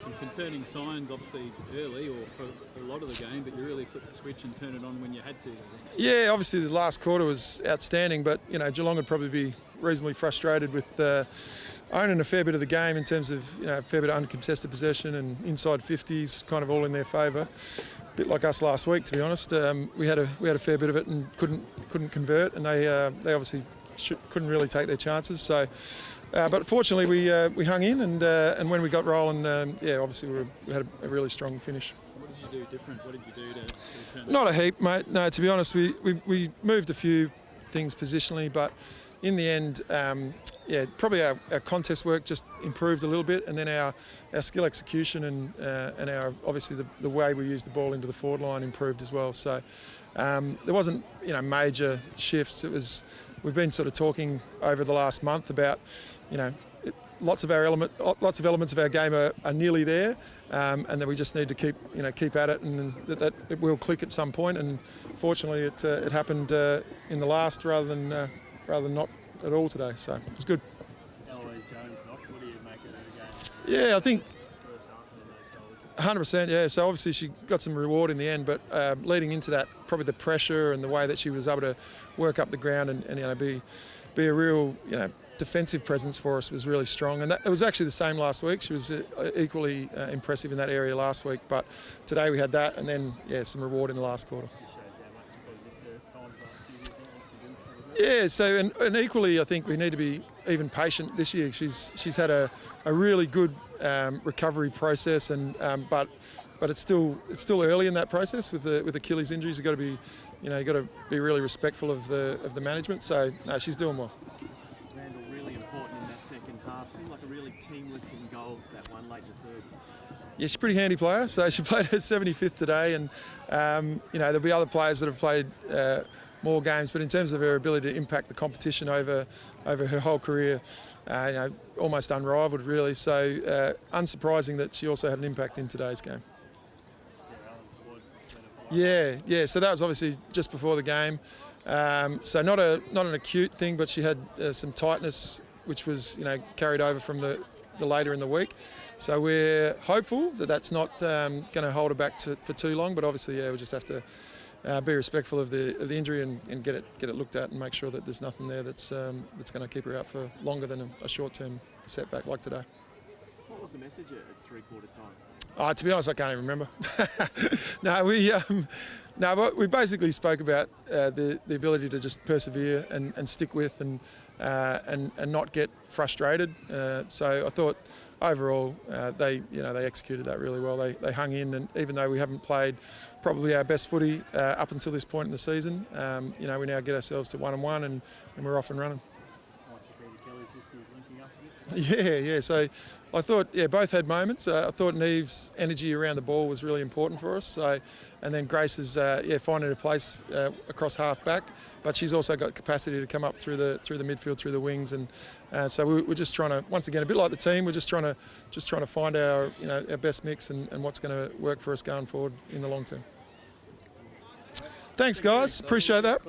Some concerning signs, obviously, early or for a lot of the game, but you really flipped the switch and turned it on when you had to. Yeah, obviously the last quarter was outstanding, but Geelong would probably be reasonably frustrated with owning a fair bit of the game in terms of a fair bit of uncontested possession and inside 50s, kind of all in their favour. A bit like us last week, to be honest. We had a fair bit of it and couldn't convert, and they obviously couldn't really take their chances. So. But fortunately, we hung in, and when we got rolling, obviously we had a really strong finish. What did you do different? What did you do to turn? Not a heap, mate. No, to be honest, we moved a few things positionally, but in the end, probably our contest work just improved a little bit, and then our skill execution and our obviously the way we used the ball into the forward line improved as well. So there wasn't major shifts. We've been sort of talking over the last month about lots of elements of our game are nearly there, and that we just need to keep at it, and that it will click at some point. And fortunately, it happened in the last rather than not at all today. So it was good. Eloise Jones, what do you make of the game? Yeah, I think 100%. Yeah, so obviously she got some reward in the end, but leading into that, probably the pressure and the way that she was able to work up the ground and be a real defensive presence for us was really strong. And it was actually the same last week. She was equally impressive in that area last week, but today we had that, and then some reward in the last quarter. Yeah, so and equally, I think we need to be even patient this year. She's had a really good recovery process, and but it's still early in that process with Achilles injuries. You've got to be really respectful of the management. So no, she's doing well. Randall, really important in that second half. Seemed like a really team-lifting goal, that one late in the third. Yeah, she's a pretty handy player. So she played her 75th today, and there'll be other players that have played more games, but in terms of her ability to impact the competition over her whole career, almost unrivaled really. So unsurprising that she also had an impact in today's game. Yeah. So that was obviously just before the game. So not an acute thing, but she had some tightness, which was carried over from the later in the week. So we're hopeful that that's not going to hold her back for too long. But obviously, we'll just have to be respectful of the injury and get it looked at and make sure that there's nothing there that's going to keep her out for longer than a short-term setback like today. What was the message at three-quarter time? To be honest, I can't even remember. We basically spoke about the ability to just persevere and stick with and not get frustrated. So I thought overall they executed that really well. They hung in, and even though we haven't played probably our best footy up until this point in the season, we now get ourselves to 1-1 and we're off and running. Nice to see the Kelly sisters linking up a bit. Yeah. So I thought, both had moments. I thought Neve's energy around the ball was really important for us. So, and then Grace is finding a place across half back, but she's also got capacity to come up through the midfield, through the wings, and so we're just trying to, once again, a bit like the team, we're just trying to find our our best mix and what's going to work for us going forward in the long term. Thanks, guys. Appreciate that.